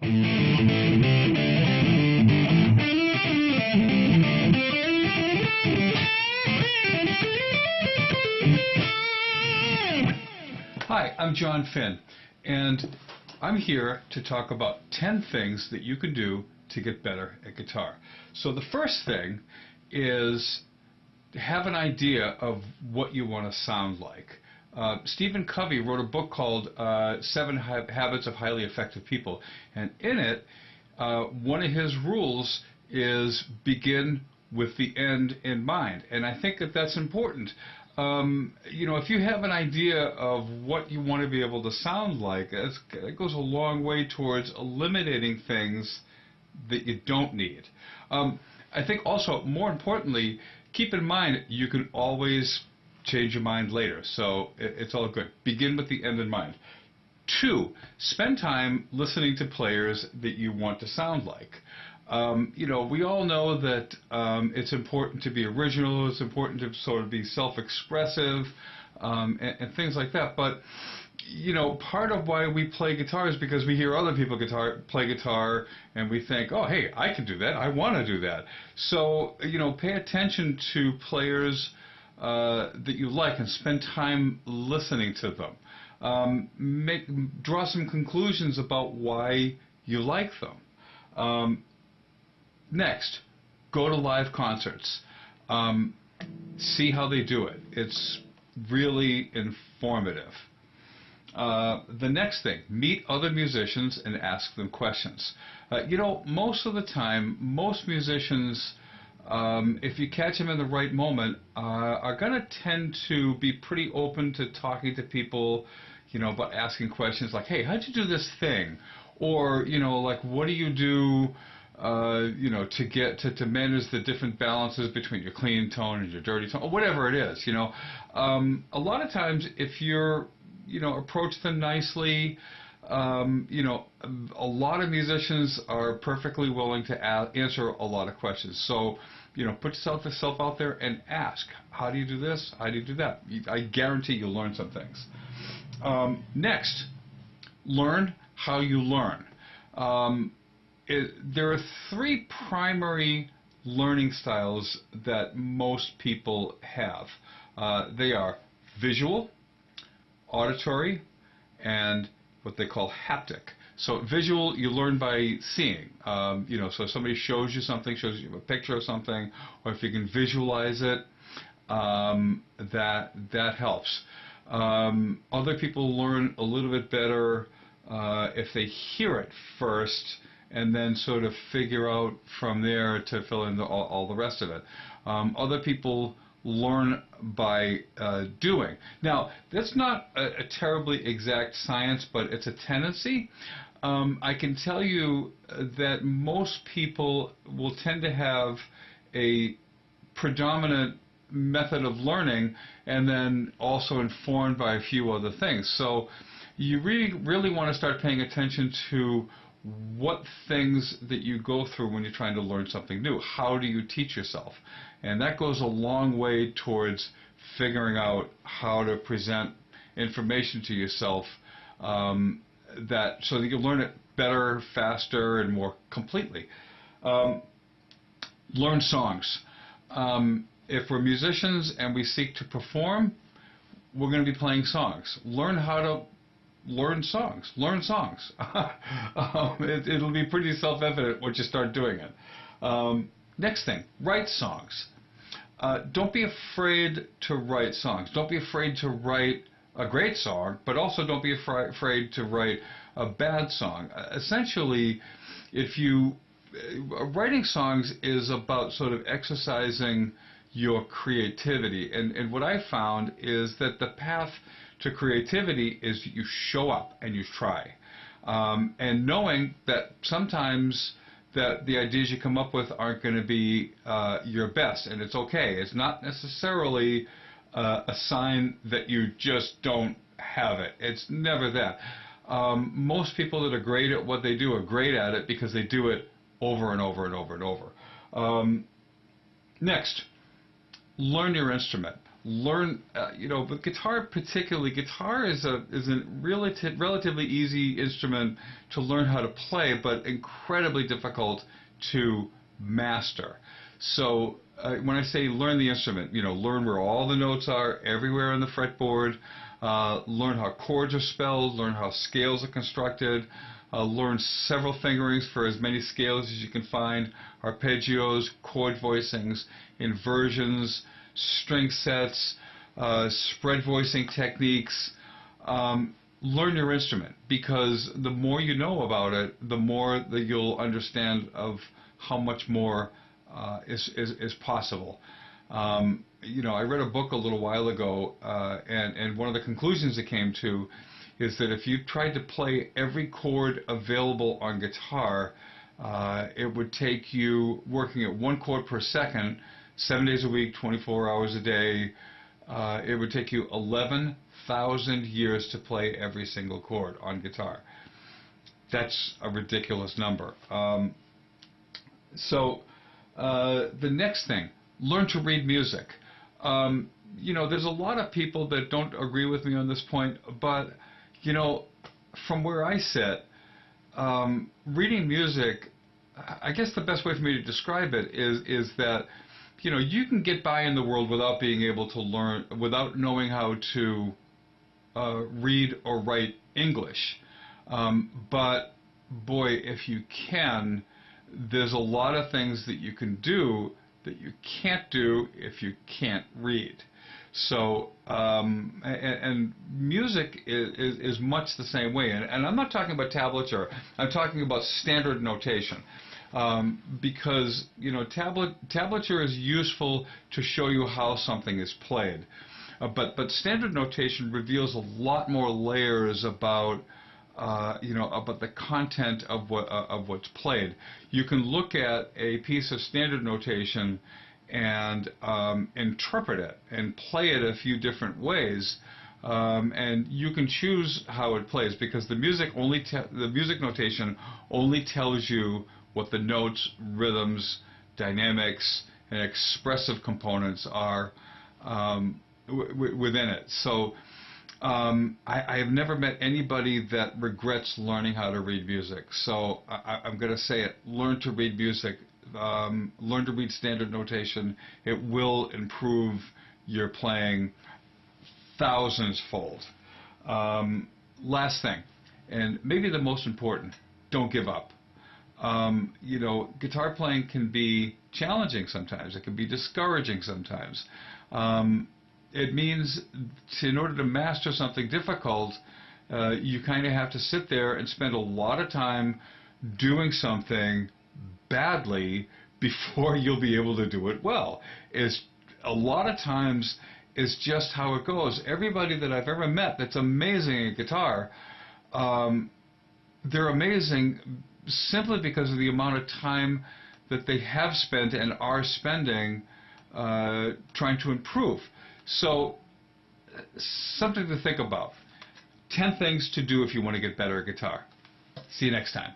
Hi, I'm John Finn, and I'm here to talk about 10 things that you can do to get better at guitar. So the first thing is have an idea of what you want to sound like. Stephen Covey wrote a book called 7 Habits of Highly Effective People, and in it, one of his rules is begin with the end in mind, and I think that that's important. If you have an idea of what you want to be able to sound like, it goes a long way towards eliminating things that you don't need. I think also, more importantly, keep in mind you can always change your mind later, so it's all good. Begin with the end in mind. 2, spend time listening to players that you want to sound like. We all know that it's important to be original, it's important to sort of be self-expressive, and things like that. But, part of why we play guitar is because we hear other people play guitar, and we think, oh, hey, I can do that, I want to do that. So, pay attention to players that you like and spend time listening to them. Draw some conclusions about why you like them. Next, go to live concerts. See how they do it. It's really informative. The next thing, meet other musicians and ask them questions. Most of the time, most musicians, if you catch them in the right moment, are going to tend to be pretty open to talking to people, about asking questions like, hey, how'd you do this thing? Or, like, what do you do to manage the different balances between your clean tone and your dirty tone, or whatever it is, A lot of times, if you're, approach them nicely, a lot of musicians are perfectly willing to answer a lot of questions. So, put yourself out there and ask, how do you do this? How do you do that? I guarantee you'll learn some things. Next, learn how you learn. There are 3 primary learning styles that most people have. They are visual, auditory, and what they call haptic. So visual, you learn by seeing. So if somebody shows you something, shows you a picture of something, or if you can visualize it, that helps. Other people learn a little bit better if they hear it first, and then sort of figure out from there to fill in all the rest of it. Other people learn by doing. Now, that's not a terribly exact science, but it's a tendency. I can tell you that most people will tend to have a predominant method of learning and then also informed by a few other things. So you really want to start paying attention to what things that you go through when you're trying to learn something new. How do you teach yourself? And that goes a long way towards figuring out how to present information to yourself so that you learn it better, faster, and more completely. Learn songs. If we're musicians and we seek to perform, we're going to be playing songs. Learn how to learn songs. Learn songs. It'll be pretty self-evident once you start doing it. Next thing, write songs. Don't be afraid to write songs. Don't be afraid to write a great song, but also don't be afraid to write a bad song. Essentially, writing songs is about sort of exercising your creativity. And what I found is that the path to creativity is you show up and you try. And knowing that sometimes that the ideas you come up with aren't going to be your best, and it's okay. It's not necessarily a sign that you just don't have it. It's never that. Most people that are great at what they do are great at it because they do it over and over and over and over. Next, learn your instrument. learn, but guitar particularly, guitar is a relatively easy instrument to learn how to play, but incredibly difficult to master. So when I say learn the instrument, learn where all the notes are everywhere on the fretboard, learn how chords are spelled, learn how scales are constructed, learn several fingerings for as many scales as you can find, arpeggios, chord voicings, inversions, string sets, spread voicing techniques. Learn your instrument, because the more you know about it, the more that you'll understand of how much more is possible. I read a book a little while ago, and one of the conclusions it came to is that if you tried to play every chord available on guitar, it would take you, working at one chord per second, 7 days a week, 24 hours a day, it would take you 11,000 years to play every single chord on guitar. That's a ridiculous number. The next thing, learn to read music. There's a lot of people that don't agree with me on this point, but, from where I sit, reading music, I guess the best way for me to describe it is that, you can get by in the world without being able to learn, without knowing how to read or write English. But, boy, if you can, there's a lot of things that you can do that you can't do if you can't read. So, and music is much the same way. And I'm not talking about tablature. I'm talking about standard notation. Because, tablature is useful to show you how something is played. But standard notation reveals a lot more layers about about the content of what's played. You can look at a piece of standard notation and interpret it and play it a few different ways, and you can choose how it plays, because the music notation only tells you what the notes, rhythms, dynamics, and expressive components are within it. So I have never met anybody that regrets learning how to read music. So I'm going to say it. Learn to read music. Learn to read standard notation. It will improve your playing thousands-fold. Last thing, and maybe the most important, don't give up. Guitar playing can be challenging sometimes. It can be discouraging sometimes. It means in order to master something difficult, you kind of have to sit there and spend a lot of time doing something badly before you'll be able to do it well. A lot of times is just how it goes. Everybody that I've ever met that's amazing at guitar, they're amazing simply because of the amount of time that they have spent and are spending trying to improve. So, something to think about. 10 things to do if you want to get better at guitar. See you next time.